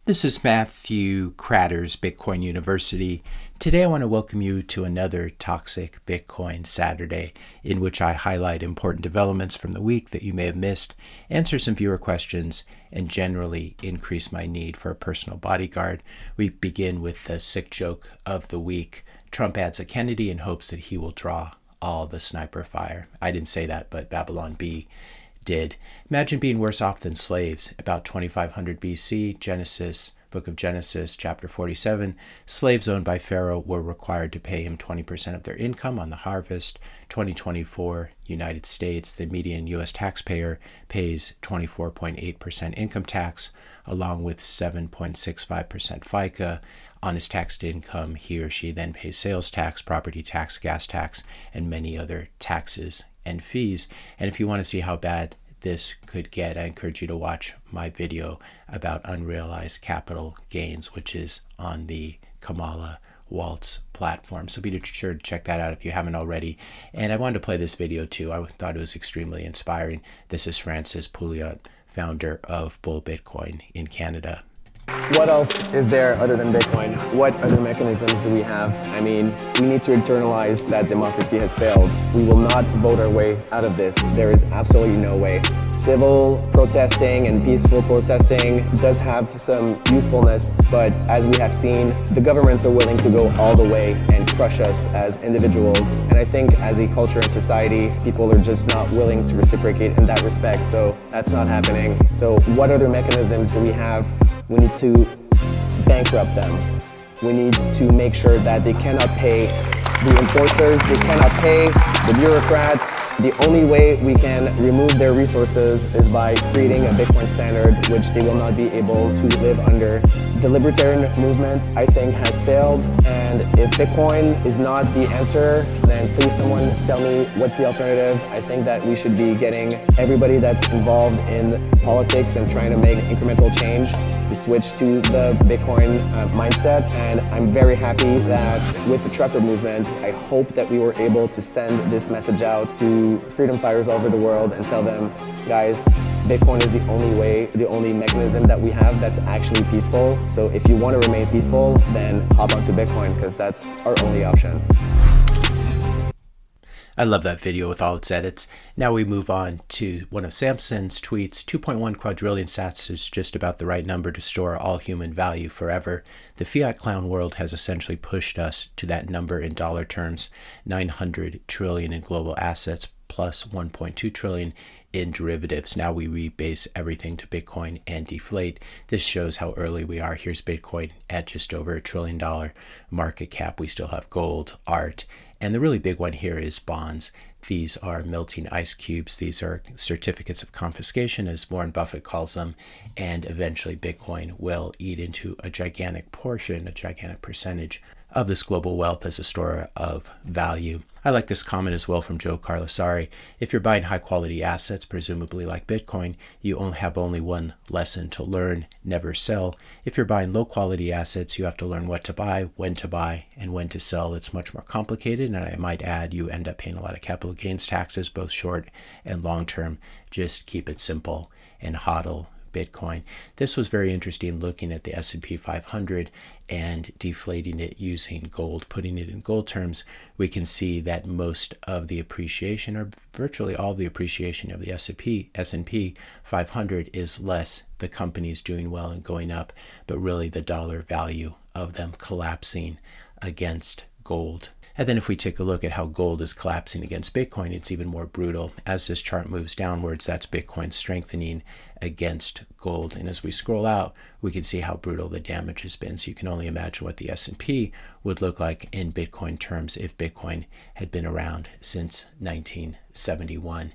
This is Matthew Kratter's Bitcoin University. Today I want to welcome you to another Toxic Bitcoin Saturday, in which I highlight important developments from the week that you may have missed, answer some viewer questions, and generally increase my need for a personal bodyguard. We begin with the sick joke of the week. Trump adds a Kennedy in hopes that he will draw all the sniper fire. I didn't say that, but Babylon Bee did. Imagine being worse off than slaves. About 2500 BC, Book of Genesis, chapter 47, slaves owned by Pharaoh were required to pay him 20% of their income on the harvest. 2024, United States, the median U.S. taxpayer pays 24.8% income tax, along with 7.65% FICA. On his taxed income, he or she then pays sales tax, property tax, gas tax, and many other taxes and fees. And if you want to see how bad this could get, I encourage you to watch my video about unrealized capital gains, which is on the Kamala Waltz platform. So be sure to check that out if you haven't already. And I wanted to play this video too. I thought it was extremely inspiring. This is Francis Pouliot, founder of Bull Bitcoin in Canada. What else is there other than Bitcoin? What other mechanisms do we have? I mean, we need to internalize that democracy has failed. We will not vote our way out of this. There is absolutely no way. Civil protesting and peaceful protesting does have some usefulness, but as we have seen, the governments are willing to go all the way and crush us as individuals. And I think as a culture and society, people are just not willing to reciprocate in that respect. So that's not happening. So what other mechanisms do we have? We need to bankrupt them. We need to make sure that they cannot pay the enforcers, they cannot pay the bureaucrats. The only way we can remove their resources is by creating a Bitcoin standard, which they will not be able to live under. The libertarian movement, I think, has failed. And if Bitcoin is not the answer, then please someone tell me what's the alternative. I think that we should be getting everybody that's involved in politics and trying to make incremental change to switch to the Bitcoin mindset. And I'm very happy that with the trucker movement, I hope that we were able to send this message out to freedom fighters all over the world and tell them, guys, Bitcoin is the only way, the only mechanism that we have that's actually peaceful. So if you want to remain peaceful, then hop onto Bitcoin, because that's our only option. I love that video with all its edits. Now we move on to one of Samson's tweets. 2.1 quadrillion sats is just about the right number to store all human value forever. The fiat clown world has essentially pushed us to that number in dollar terms, 900 trillion in global assets plus 1.2 trillion in derivatives. Now we rebase everything to Bitcoin and deflate. This shows how early we are. Here's Bitcoin at just over $1 trillion market cap. We still have gold, art, and the really big one here is bonds. These are melting ice cubes. These are certificates of confiscation, as Warren Buffett calls them, and eventually Bitcoin will eat into a gigantic portion, a gigantic percentage of this global wealth as a store of value. I like this comment as well from Joe Carlasari. If you're buying high quality assets, presumably like Bitcoin, you only have one lesson to learn: never sell. If you're buying low quality assets, you have to learn what to buy, and when to sell. It's much more complicated, and I might add, you end up paying a lot of capital gains taxes, both short and long term. Just keep it simple and hodl Bitcoin. This was very interesting, looking at the S&P 500 and deflating it using gold, putting it in gold terms. We can see that most of the appreciation, or virtually all the appreciation of the S&P 500 is less the companies doing well and going up, but really the dollar value of them collapsing against gold. And then if we take a look at how gold is collapsing against Bitcoin, it's even more brutal. As this chart moves downwards, that's Bitcoin strengthening against gold. And as we scroll out, we can see how brutal the damage has been. So you can only imagine what the S&P would look like in Bitcoin terms if Bitcoin had been around since 1971.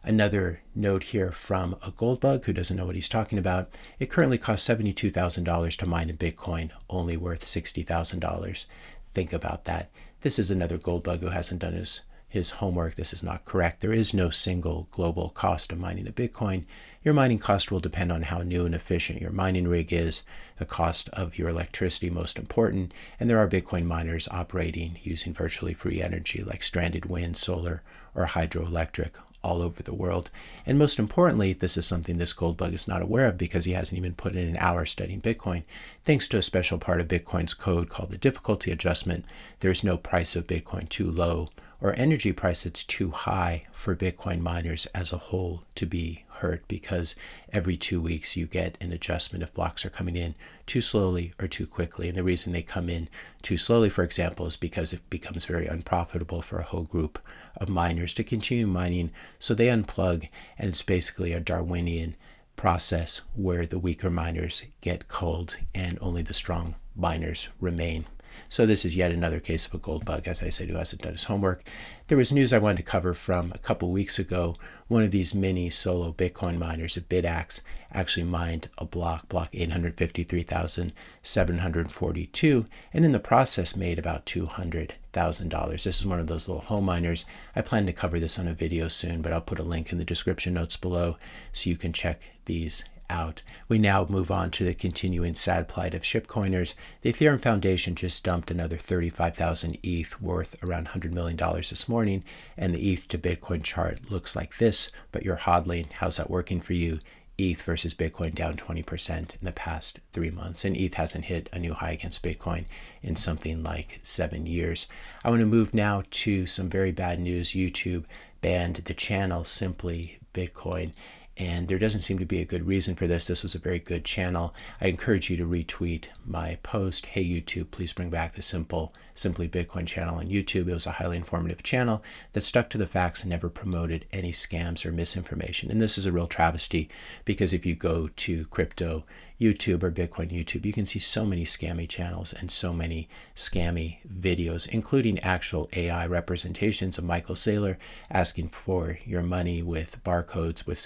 Another note here from a goldbug who doesn't know what he's talking about. It currently costs $72,000 to mine in Bitcoin, only worth $60,000. Think about that. This is another goldbug who hasn't done his homework. This is not correct. There is no single global cost of mining a Bitcoin. Your mining cost will depend on how new and efficient your mining rig is, the cost of your electricity most important, and there are Bitcoin miners operating using virtually free energy like stranded wind, solar, or hydroelectric all over the world. And most importantly, this is something this goldbug is not aware of because he hasn't even put in an hour studying Bitcoin. Thanks to a special part of Bitcoin's code called the difficulty adjustment, there's no price of Bitcoin too low or energy price that's too high for Bitcoin miners as a whole to be hurt, because every 2 weeks you get an adjustment if blocks are coming in too slowly or too quickly. And the reason they come in too slowly, for example, is because it becomes very unprofitable for a whole group of miners to continue mining. So they unplug, and it's basically a Darwinian process where the weaker miners get culled and only the strong miners remain. So this is yet another case of a gold bug, as I said, who hasn't done his homework. There was news I wanted to cover from a couple weeks ago. One of these mini solo Bitcoin miners at Bitaxe actually mined a block 853,742, and in the process made about $200,000. This is one of those little home miners. I plan to cover this on a video soon, but I'll put a link in the description notes below so you can check these out. We now move on to the continuing sad plight of shitcoiners. The Ethereum Foundation just dumped another 35,000 ETH worth around $100 million this morning, and the ETH to Bitcoin chart looks like this, but you're hodling. How's that working for you? ETH versus Bitcoin down 20% in the past 3 months, and ETH hasn't hit a new high against Bitcoin in something like 7 years. I want to move now to some very bad news. YouTube banned the channel Simply Bitcoin, and there doesn't seem to be a good reason for this. This was a very good channel. I encourage you to retweet my post. Hey YouTube, please bring back the Simply Bitcoin channel on YouTube. It was a highly informative channel that stuck to the facts and never promoted any scams or misinformation. And this is a real travesty, because if you go to crypto YouTube or Bitcoin YouTube, you can see so many scammy channels and so many scammy videos, including actual AI representations of Michael Saylor asking for your money with barcodes, with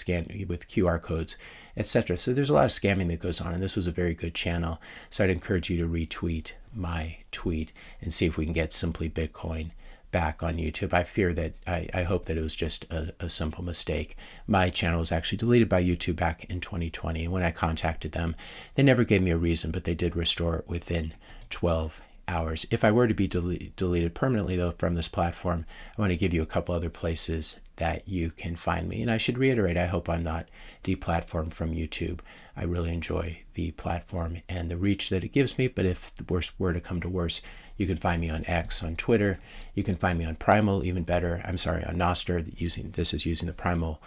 QR codes, etc. So there's a lot of scamming that goes on, and this was a very good channel. So I'd encourage you to retweet my tweet and see if we can get Simply Bitcoin back on YouTube. I fear that, I hope that it was just a simple mistake. My channel was actually deleted by YouTube back in 2020, and when I contacted them, they never gave me a reason, but they did restore it within 12 hours. If I were to be deleted permanently, though, from this platform, I want to give you a couple other places that you can find me. And I should reiterate, I hope I'm not deplatformed from YouTube. I really enjoy the platform and the reach that it gives me, but if the worst were to come to worse, you can find me on X, on Twitter. You can find me on Primal, even better. I'm sorry, on Nostr. This is using the Primal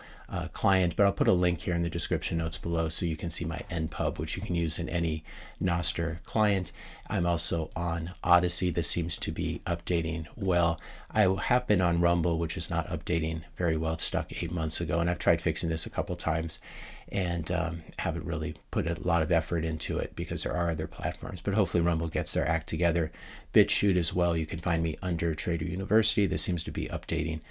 client, but I'll put a link here in the description notes below so you can see my NPub, which you can use in any Nostr client. I'm also on Odyssey. This seems to be updating well. I have been on Rumble, which is not updating very well. It's stuck 8 months ago, and I've tried fixing this a couple times and haven't really put a lot of effort into it because there are other platforms, but hopefully Rumble gets their act together. BitChute as well. You can find me under Trader University. This seems to be updating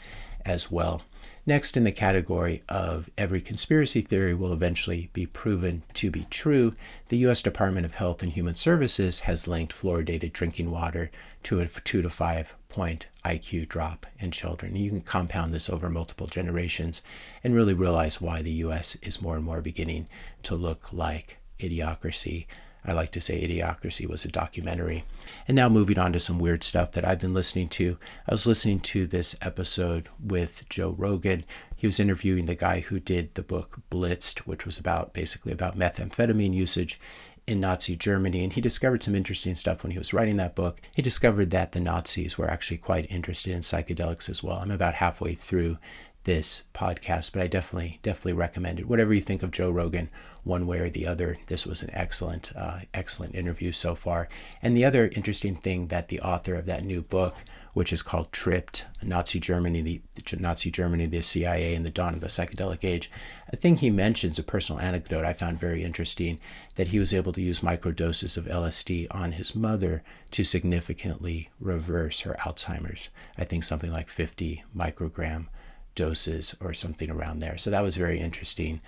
as well. Next, in the category of every conspiracy theory will eventually be proven to be true, the U.S. Department of Health and Human Services has linked fluoridated drinking water to a 2 to 5 point IQ drop in children. You can compound this over multiple generations and really realize why the U.S. is more and more beginning to look like Idiocracy. I like to say Idiocracy was a documentary. And now moving on to some weird stuff that I've been listening to. I was listening to this episode with Joe Rogan. He was interviewing the guy who did the book Blitzed, which was basically about methamphetamine usage in Nazi Germany. And he discovered some interesting stuff when he was writing that book. He discovered that the Nazis were actually quite interested in psychedelics as well. I'm about halfway through this podcast, but I definitely recommend it. Whatever you think of Joe Rogan, one way or the other, this was an excellent interview so far. And the other interesting thing that the author of that new book, which is called Tripped, Nazi Germany, the CIA, and the Dawn of the Psychedelic Age, a thing he mentions, a personal anecdote I found very interesting, that he was able to use microdoses of LSD on his mother to significantly reverse her Alzheimer's. I think something like 50 microgram doses or something around there. So that was very interesting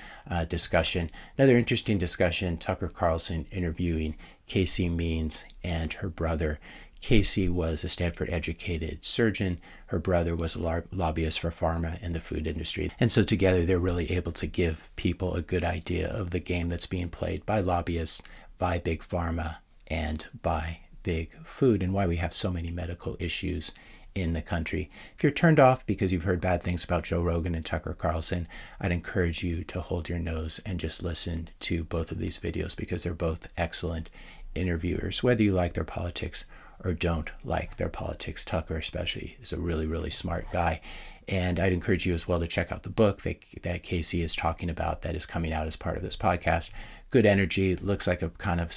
discussion. Another interesting discussion, Tucker Carlson interviewing Casey Means and her brother. Casey was a Stanford-educated surgeon. Her brother was a lobbyist for pharma and the food industry. And so together they're really able to give people a good idea of the game that's being played by lobbyists, by big pharma, and by big food, and why we have so many medical issues in the country. If you're turned off because you've heard bad things about Joe Rogan and Tucker Carlson, I'd encourage you to hold your nose and just listen to both of these videos because they're both excellent interviewers, whether you like their politics or don't like their politics. Tucker especially is a really, really smart guy. And I'd encourage you as well to check out the book that Casey is talking about that is coming out as part of this podcast. Good energy, looks like a kind of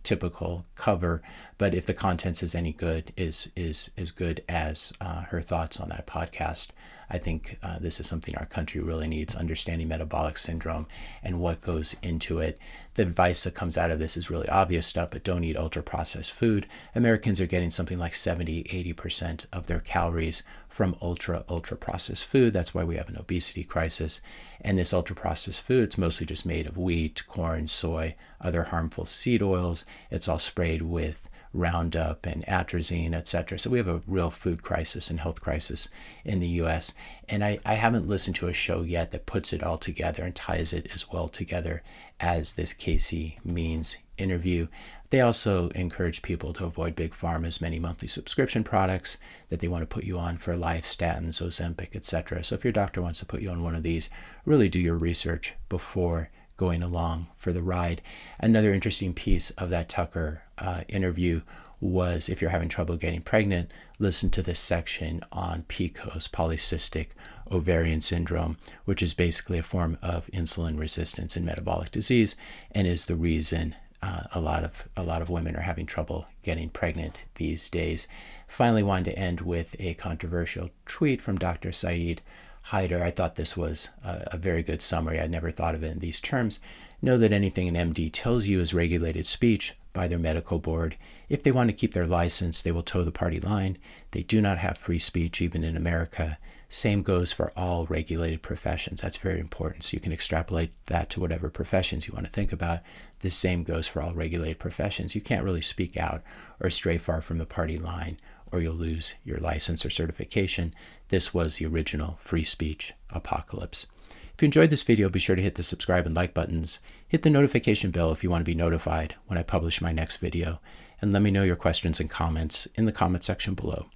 typical cover, but if the contents is any good, is as good as her thoughts on that podcast. I think this is something our country really needs, understanding metabolic syndrome and what goes into it. The advice that comes out of this is really obvious stuff, but don't eat ultra-processed food. Americans are getting something like 70-80% of their calories from ultra-processed food. That's why we have an obesity crisis. And this ultra-processed food, it's mostly just made of wheat, corn, soy, other harmful seed oils. It's all sprayed with Roundup and atrazine, etc. So we have a real food crisis and health crisis in the U.S. And I haven't listened to a show yet that puts it all together and ties it as well together as this Casey Means interview. They also encourage people to avoid Big Pharma's many monthly subscription products that they want to put you on for life, statins, Ozempic, etc. So if your doctor wants to put you on one of these, really do your research before going along for the ride. Another interesting piece of that Tucker interview was, if you're having trouble getting pregnant, listen to this section on PCOS, polycystic ovarian syndrome, which is basically a form of insulin resistance and metabolic disease, and is the reason a lot of women are having trouble getting pregnant these days. Finally, wanted to end with a controversial tweet from Dr. Saeed Haider. I thought this was a very good summary. I'd never thought of it in these terms. Know that anything an MD tells you is regulated speech by their medical board. If they want to keep their license, they will toe the party line. They do not have free speech, even in America. Same goes for all regulated professions. That's very important. So you can extrapolate that to whatever professions you want to think about. The same goes for all regulated professions. You can't really speak out or stray far from the party line, or you'll lose your license or certification. This was the original free speech apocalypse. If you enjoyed this video, be sure to hit the subscribe and like buttons. Hit the notification bell if you want to be notified when I publish my next video. And let me know your questions and comments in the comment section below.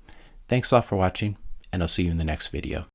Thanks a lot for watching, and I'll see you in the next video.